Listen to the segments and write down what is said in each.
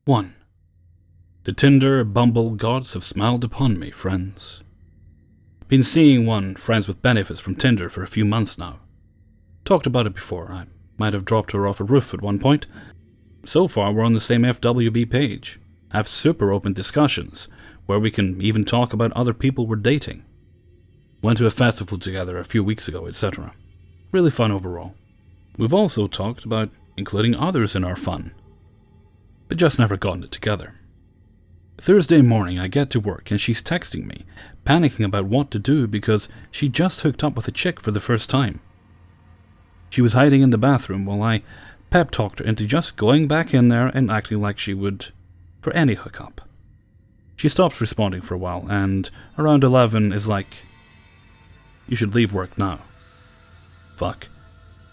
1. The Tinder Bumble gods have smiled upon me, friends. Been seeing one friends with benefits from Tinder for a few months now. Talked about it before. I might have dropped her off a roof at one point. So far, we're on the same FWB page. Have super open discussions, where we can even talk about other people we're dating. Went to a festival together a few weeks ago, etc. Really fun overall. We've also talked about including others in our fun, but just never gotten it together. Thursday morning, I get to work and she's texting me, panicking about what to do because she just hooked up with a chick for the first time. She was hiding in the bathroom while I pep talked her into just going back in there and acting like she would for any hookup. She stops responding for a while and around 11 is like, "You should leave work now." Fuck.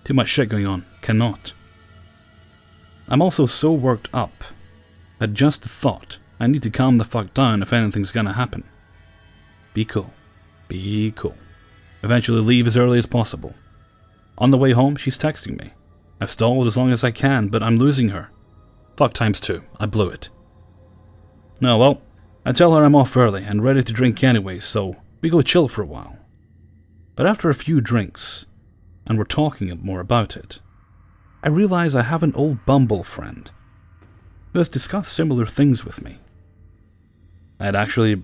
Too much shit going on. Cannot. I'm also so worked up at just the thought I need to calm the fuck down if anything's gonna happen. Be cool. Be cool. Eventually leave as early as possible. On the way home, she's texting me. I've stalled as long as I can, but I'm losing her. Fuck times 2. I blew it. No, well, I tell her I'm off early and ready to drink anyway, so we go chill for a while. But after a few drinks, and we're talking more about it, I realize I have an old Bumble friend who has discussed similar things with me. I had actually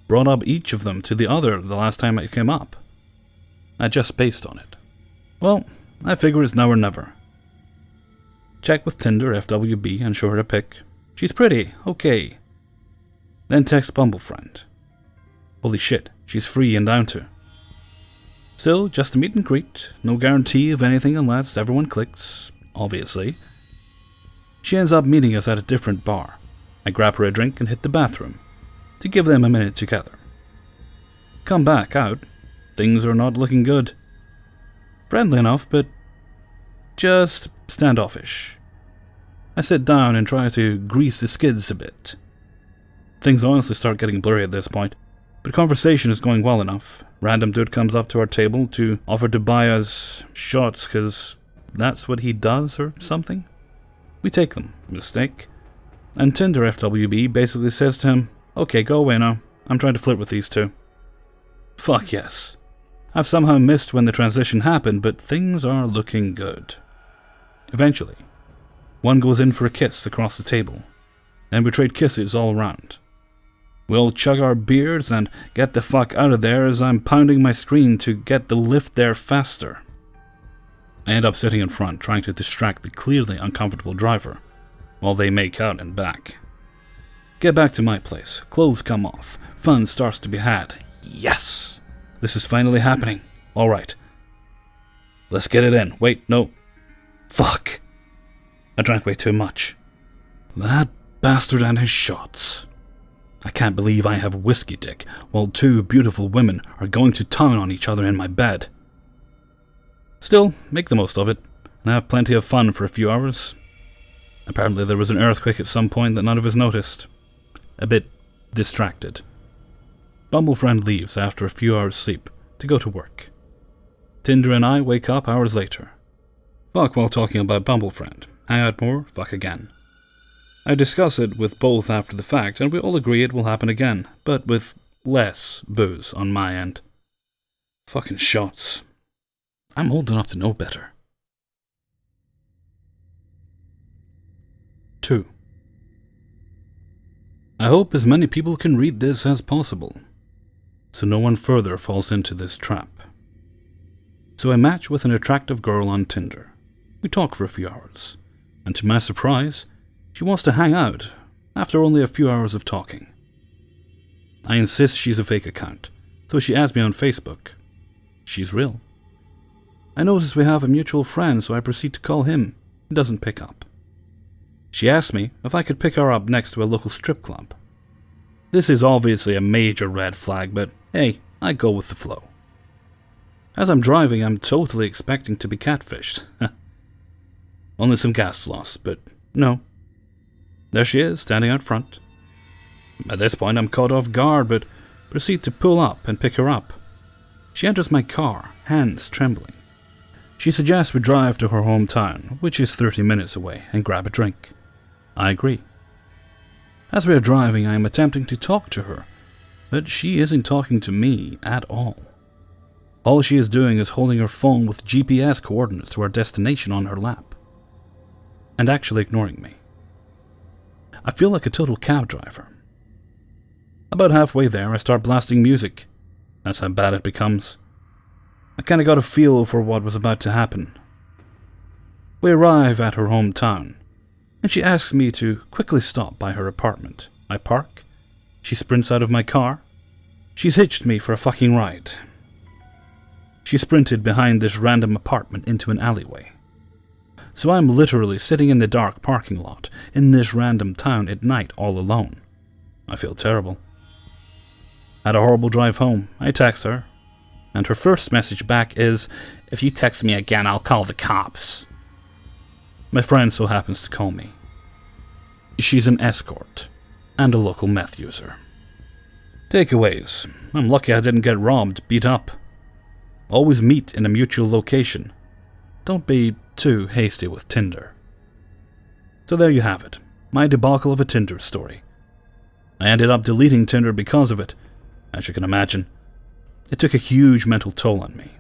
brought up each of them to the other the last time it came up. I just spaced on it. Well, I figure it's now or never. Check with Tinder FWB and show her a pic. She's pretty, okay. Then text Bumble friend. Holy shit, she's free and down to. Still, just a meet and greet, no guarantee of anything unless everyone clicks, obviously. She ends up meeting us at a different bar. I grab her a drink and hit the bathroom, to give them a minute together. Come back out, things are not looking good. Friendly enough, but just standoffish. I sit down and try to grease the skids a bit. Things honestly start getting blurry at this point, but conversation is going well enough. Random dude comes up to our table to offer to buy us shots because that's what he does or something. We take them, mistake. And Tinder FWB basically says to him, "Okay, go away now. I'm trying to flirt with these two." Fuck yes. I've somehow missed when the transition happened, but things are looking good. Eventually, one goes in for a kiss across the table, and we trade kisses all around. We'll chug our beers and get the fuck out of there as I'm pounding my screen to get the lift there faster. I end up sitting in front, trying to distract the clearly uncomfortable driver, while they make out and back. Get back to my place, clothes come off, fun starts to be had. Yes! This is finally happening. Alright. Let's get it in. Wait, no. Fuck. I drank way too much. That bastard and his shots. I can't believe I have whiskey dick while two beautiful women are going to town on each other in my bed. Still, make the most of it, and have plenty of fun for a few hours. Apparently there was an earthquake at some point that none of us noticed. A bit distracted. Bumble friend leaves after a few hours sleep to go to work. Tinder and I wake up hours later. Fuck while talking about Bumble friend. Hang out more, fuck again. I discuss it with both after the fact, and we all agree it will happen again, but with less booze on my end. Fucking shots. I'm old enough to know better. 2. I hope as many people can read this as possible, so no one further falls into this trap. So I match with an attractive girl on Tinder. We talk for a few hours, and to my surprise, she wants to hang out after only a few hours of talking. I insist she's a fake account, so she adds me on Facebook. She's real. I notice we have a mutual friend, so I proceed to call him. He doesn't pick up. She asks me if I could pick her up next to a local strip club. This is obviously a major red flag, but hey, I go with the flow. As I'm driving, I'm totally expecting to be catfished. Only some gas loss, but no. There she is, standing out front. At this point, I'm caught off guard, but proceed to pull up and pick her up. She enters my car, hands trembling. She suggests we drive to her hometown, which is 30 minutes away, and grab a drink. I agree. As we are driving, I am attempting to talk to her, but she isn't talking to me at all. All she is doing is holding her phone with GPS coordinates to our destination on her lap, and actually ignoring me. I feel like a total cab driver. About halfway there, I start blasting music. That's how bad it becomes. I kinda got a feel for what was about to happen. We arrive at her hometown, and she asks me to quickly stop by her apartment. I park. She sprints out of my car. She's hitched me for a fucking ride. She sprinted behind this random apartment into an alleyway. So I'm literally sitting in the dark parking lot in this random town at night all alone. I feel terrible. Had a horrible drive home. I text her, and her first message back is, "If you text me again, I'll call the cops." My friend so happens to call me. She's an escort and a local meth user. Takeaways. I'm lucky I didn't get robbed, beat up. Always meet in a mutual location. Don't be too hasty with Tinder. So there you have it, my debacle of a Tinder story. I ended up deleting Tinder because of it, as you can imagine. It took a huge mental toll on me.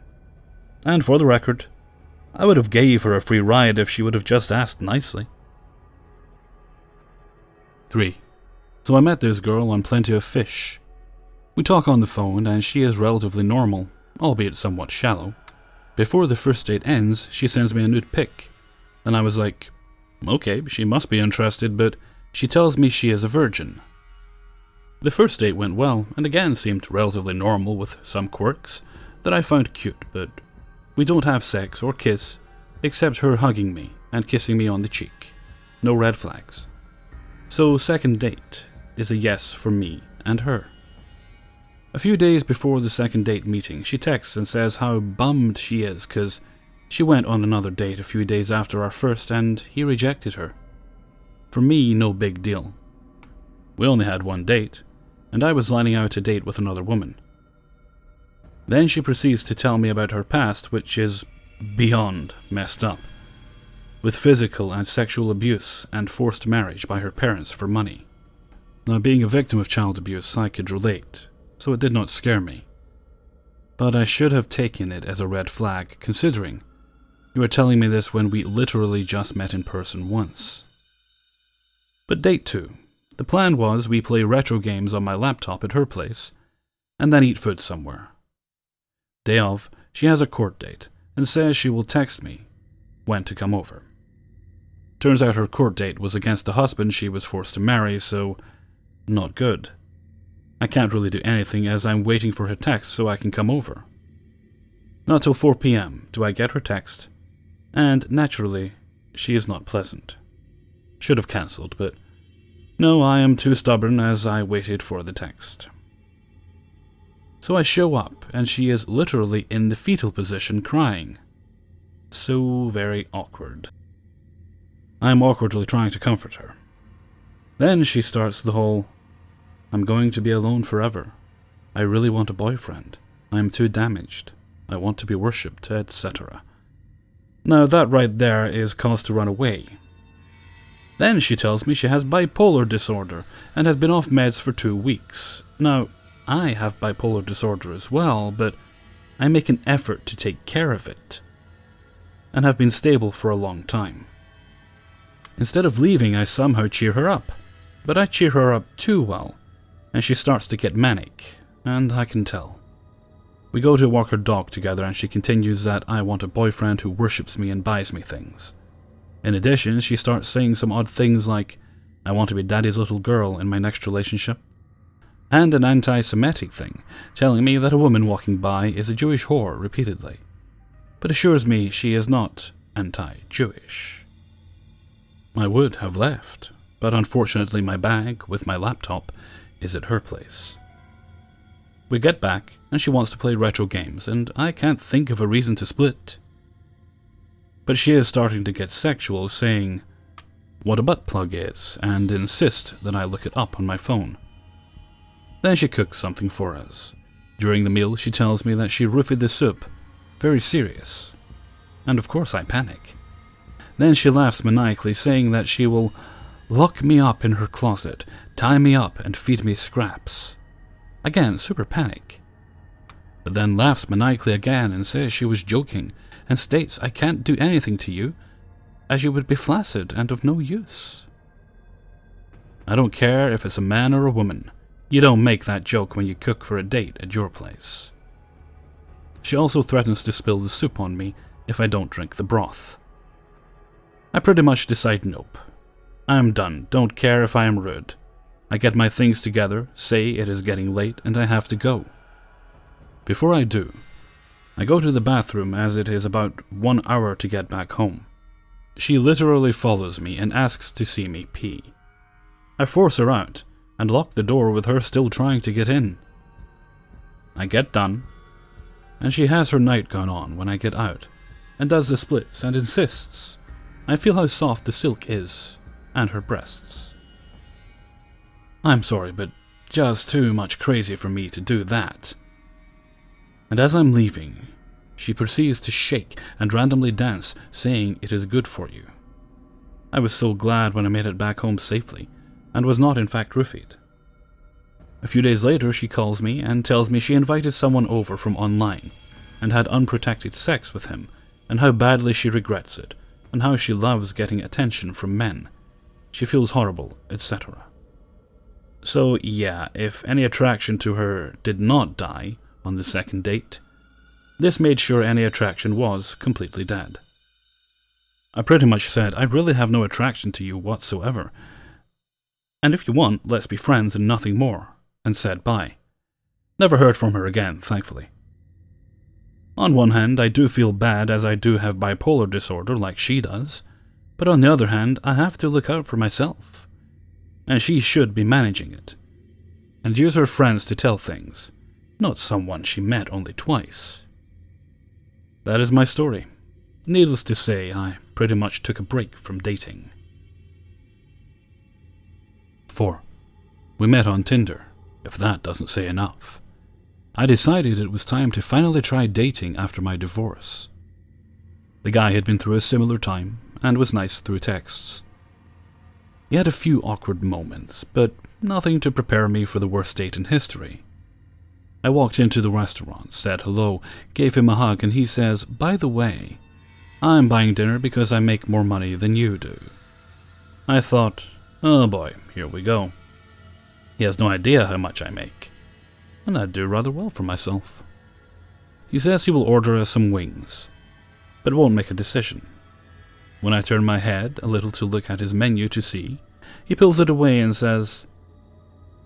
And for the record, I would have gave her a free ride if she would have just asked nicely. 3. So I met this girl on Plenty of Fish. We talk on the phone and she is relatively normal, albeit somewhat shallow. Before the first date ends, she sends me a nude pic. And I was like, okay, she must be interested, but she tells me she is a virgin. The first date went well, and again seemed relatively normal with some quirks that I found cute, but we don't have sex or kiss, except her hugging me and kissing me on the cheek. No red flags. So second date is a yes for me and her. A few days before the second date meeting, she texts and says how bummed she is because she went on another date a few days after our first and he rejected her. For me, no big deal. We only had one date, and I was lining out a date with another woman. Then she proceeds to tell me about her past, which is beyond messed up, with physical and sexual abuse and forced marriage by her parents for money. Now, being a victim of child abuse, I could relate, so it did not scare me. But I should have taken it as a red flag, considering you were telling me this when we literally just met in person once. But date 2. The plan was we play retro games on my laptop at her place, and then eat food somewhere. Day of, she has a court date, and says she will text me when to come over. Turns out her court date was against the husband she was forced to marry, so not good. I can't really do anything as I'm waiting for her text so I can come over. Not till 4 p.m. do I get her text, and naturally, she is not pleasant. Should have cancelled, but no, I am too stubborn as I waited for the text. So I show up, and she is literally in the fetal position crying. So very awkward. I am awkwardly trying to comfort her. Then she starts the whole, "I'm going to be alone forever. I really want a boyfriend. I am too damaged. I want to be worshipped," etc. Now that right there is cause to run away. Then she tells me she has bipolar disorder and has been off meds for 2 weeks. Now, I have bipolar disorder as well, but I make an effort to take care of it, and have been stable for a long time. Instead of leaving, I somehow cheer her up, but I cheer her up too well, and she starts to get manic, and I can tell. We go to walk her dog together, and she continues that I want a boyfriend who worships me and buys me things. In addition, she starts saying some odd things like, "I want to be daddy's little girl in my next relationship," and an anti-Semitic thing, telling me that a woman walking by is a Jewish whore repeatedly, but assures me she is not anti-Jewish. I would have left, but unfortunately my bag, with my laptop, is at her place. We get back, and she wants to play retro games, and I can't think of a reason to split. But she is starting to get sexual, saying what a butt plug is, and insist that I look it up on my phone. Then she cooks something for us. During the meal, she tells me that she roofied the soup. Very serious. And of course I panic. Then she laughs maniacally, saying that she will lock me up in her closet, tie me up and feed me scraps. Again, super panic. But then laughs maniacally again and says she was joking and states I can't do anything to you, as you would be flaccid and of no use. I don't care if it's a man or a woman. You don't make that joke when you cook for a date at your place. She also threatens to spill the soup on me if I don't drink the broth. I pretty much decide nope. I'm done, don't care if I am rude. I get my things together, say it is getting late and I have to go. Before I do, I go to the bathroom as it is about 1 hour to get back home. She literally follows me and asks to see me pee. I force her out and lock the door with her still trying to get in. I get done, and she has her nightgown on when I get out, and does the splits and insists I feel how soft the silk is, and her breasts. I'm sorry, but just too much crazy for me to do that. And as I'm leaving, she proceeds to shake and randomly dance, saying it is good for you. I was so glad when I made it back home safely, and was not in fact roofied. A few days later she calls me and tells me she invited someone over from online and had unprotected sex with him, and how badly she regrets it, and how she loves getting attention from men. She feels horrible, etc. So yeah, if any attraction to her did not die on the second date, this made sure any attraction was completely dead. I pretty much said I really have no attraction to you whatsoever, and if you want, let's be friends and nothing more, and said bye. Never heard from her again, thankfully. On one hand, I do feel bad as I do have bipolar disorder like she does, but on the other hand, I have to look out for myself, and she should be managing it, and use her friends to tell things, not someone she met only twice. That is my story. Needless to say, I pretty much took a break from dating. 4. We met on Tinder, if that doesn't say enough. I decided it was time to finally try dating after my divorce. The guy had been through a similar time and was nice through texts. He had a few awkward moments, but nothing to prepare me for the worst date in history. I walked into the restaurant, said hello, gave him a hug, and he says, "By the way, I'm buying dinner because I make more money than you do." I thought, oh boy, here we go. He has no idea how much I make, and I do rather well for myself. He says he will order us some wings, but won't make a decision. When I turn my head a little to look at his menu to see, he pulls it away and says,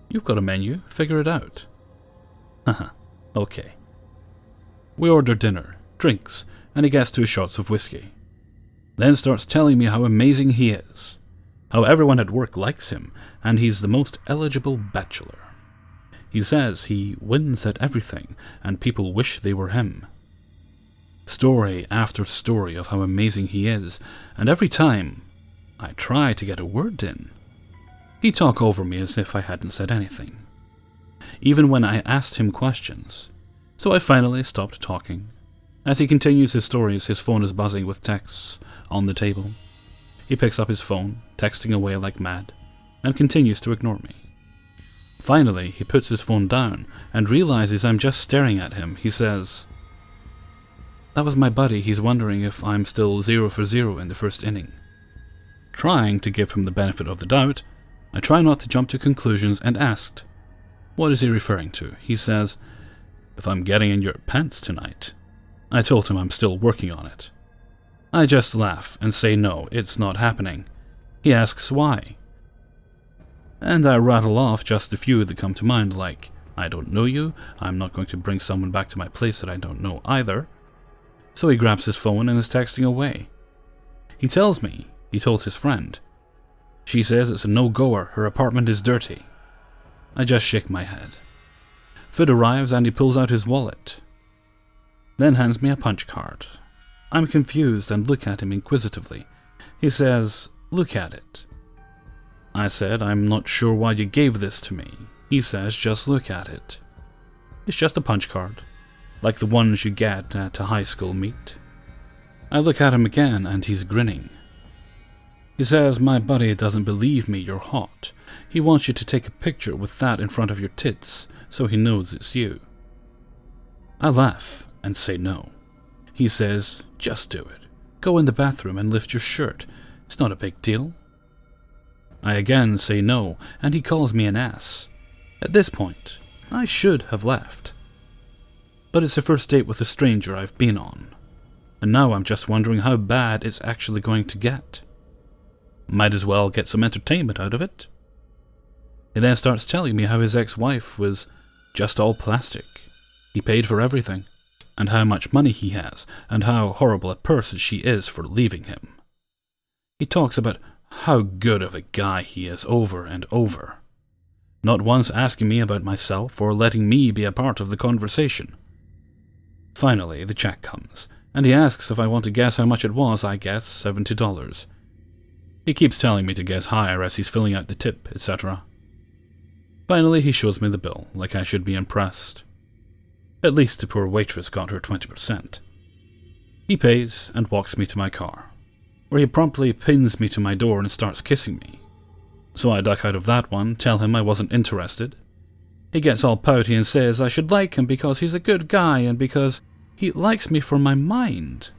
"You've got a menu, figure it out." Haha, okay. We order dinner, drinks, and he gets 2 shots of whiskey. Then starts telling me how amazing he is, how everyone at work likes him, and he's the most eligible bachelor. He says he wins at everything, and people wish they were him. Story after story of how amazing he is, and every time I try to get a word in, he'd talk over me as if I hadn't said anything, even when I asked him questions. So I finally stopped talking. As he continues his stories, his phone is buzzing with texts on the table. He picks up his phone, texting away like mad, and continues to ignore me. Finally, he puts his phone down and realizes I'm just staring at him. He says, "That was my buddy. He's wondering if I'm still 0 for 0 in the first inning." Trying to give him the benefit of the doubt, I try not to jump to conclusions and asked, "What is he referring to?" He says, "If I'm getting in your pants tonight." I told him I'm still working on it. I just laugh and say no, it's not happening. He asks why. And I rattle off just a few that come to mind, like, "I don't know you, I'm not going to bring someone back to my place that I don't know either." So he grabs his phone and is texting away. He tells me he told his friend. She says it's a no-goer, her apartment is dirty. I just shake my head. Food arrives and he pulls out his wallet, then hands me a punch card. I'm confused and look at him inquisitively. He says, "Look at it." I said, "I'm not sure why you gave this to me." He says, "Just look at it." It's just a punch card, like the ones you get at a high school meet. I look at him again and he's grinning. He says, "My buddy doesn't believe me you're hot. He wants you to take a picture with that in front of your tits, so he knows it's you." I laugh and say no. He says, "Just do it. Go in the bathroom and lift your shirt. It's not a big deal." I again say no, and he calls me an ass. At this point, I should have left. But it's the first date with a stranger I've been on, and now I'm just wondering how bad it's actually going to get. Might as well get some entertainment out of it. He then starts telling me how his ex-wife was just all plastic. He paid for everything, and how much money he has, and how horrible a person she is for leaving him. He talks about how good of a guy he is over and over, not once asking me about myself or letting me be a part of the conversation. Finally, the check comes, and he asks if I want to guess how much it was. I guess $70. He keeps telling me to guess higher as he's filling out the tip, etc. Finally, he shows me the bill, like I should be impressed. At least the poor waitress got her 20%. He pays and walks me to my car, where he promptly pins me to my door and starts kissing me. So I duck out of that one, tell him I wasn't interested. He gets all pouty and says I should like him because he's a good guy and because he likes me for my mind.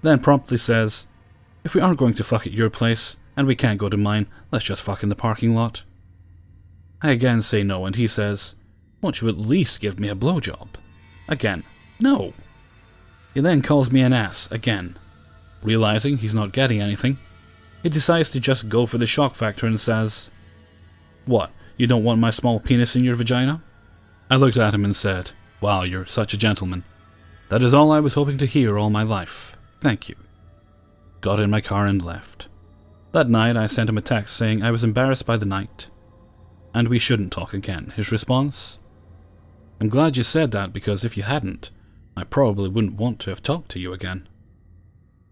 Then promptly says, "If we aren't going to fuck at your place, and we can't go to mine, let's just fuck in the parking lot." I again say no, and he says, "Won't you at least give me a blowjob?" Again, no. He then calls me an ass again. Realizing he's not getting anything, he decides to just go for the shock factor and says, "What, you don't want my small penis in your vagina?" I looked at him and said, "Wow, you're such a gentleman. That is all I was hoping to hear all my life. Thank you." Got in my car and left. That night I sent him a text saying I was embarrassed by the night, and we shouldn't talk again. His response: "I'm glad you said that, because if you hadn't, I probably wouldn't want to have talked to you again."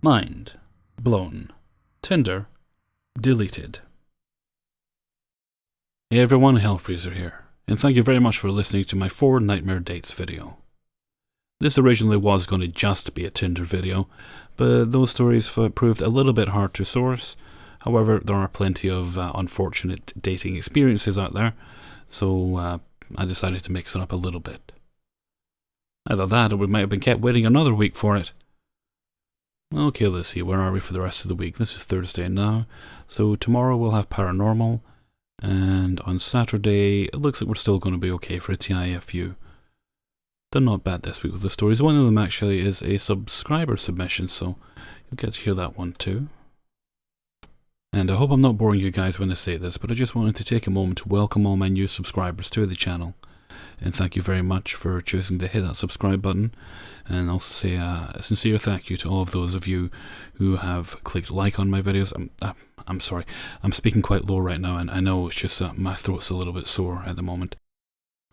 Mind blown. Tinder deleted. Hey everyone, Hellfreezer here, and thank you very much for listening to my 4 nightmare dates video. This originally was going to just be a Tinder video, but those stories proved a little bit hard to source. However, there are plenty of unfortunate dating experiences out there, so I decided to mix it up a little bit. Either that, or we might have been kept waiting another week for it. Okay, let's see, where are we for the rest of the week? This is Thursday now, so tomorrow we'll have Paranormal, and on Saturday, it looks like we're still going to be okay for a TIFU. Done not bad this week with the stories. One of them actually is a subscriber submission, so you'll get to hear that one too. And I hope I'm not boring you guys when I say this, but I just wanted to take a moment to welcome all my new subscribers to the channel. And thank you very much for choosing to hit that subscribe button. And also say a sincere thank you to all of those of you who have clicked like on my videos. I'm sorry, I'm speaking quite low right now, and I know it's just my throat's a little bit sore at the moment.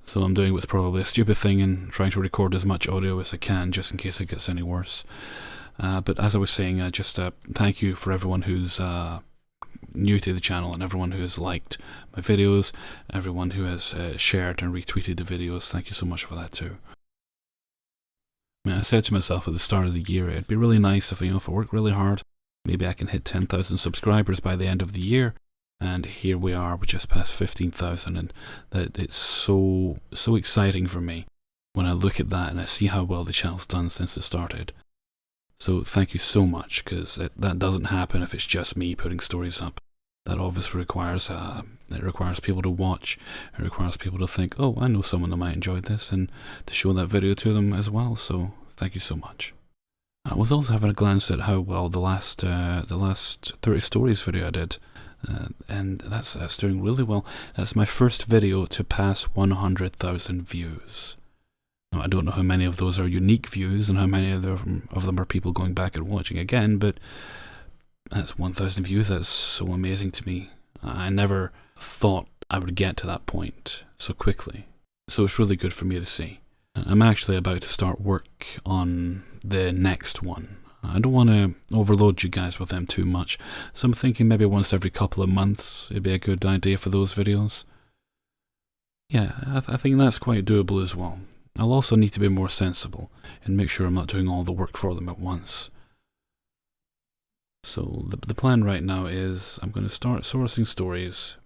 So I'm doing what's probably a stupid thing and trying to record as much audio as I can, just in case it gets any worse. But as I was saying, just thank you for everyone who's new to the channel and everyone who has liked my videos, everyone who has shared and retweeted the videos. Thank you so much for that too. I said to myself at the start of the year, it'd be really nice if I work really hard, maybe I can hit 10,000 subscribers by the end of the year. And here we are, we just passed 15,000, and that it's so exciting for me when I look at that and I see how well the channel's done since it started. So thank you so much, because that doesn't happen if it's just me putting stories up. That obviously requires people to watch. It requires people to think, oh, I know someone that might enjoy this, and to show that video to them as well. So thank you so much. I was also having a glance at how well the last 30 stories video I did, and that's doing really well. That's my first video to pass 100,000 views. Now, I don't know how many of those are unique views and how many of them are people going back and watching again, but that's 1,000 views. That's so amazing to me. I never thought I would get to that point so quickly. So it's really good for me to see. I'm actually about to start work on the next one. I don't want to overload you guys with them too much, so I'm thinking maybe once every couple of months it'd be a good idea for those videos. Yeah, I think that's quite doable as well. I'll also need to be more sensible and make sure I'm not doing all the work for them at once. So the plan right now is I'm going to start sourcing stories,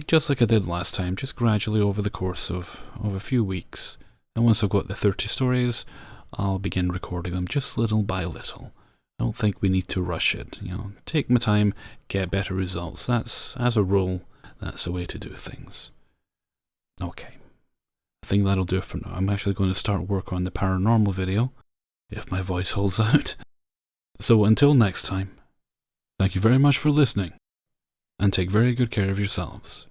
just like I did last time, just gradually over the course of a few weeks. And once I've got the 30 stories, I'll begin recording them just little by little. I don't think we need to rush it. Take my time, get better results. That's, as a rule, that's the way to do things. Okay. I think that'll do it for now. I'm actually going to start work on the paranormal video, if my voice holds out. So until next time, thank you very much for listening, and take very good care of yourselves.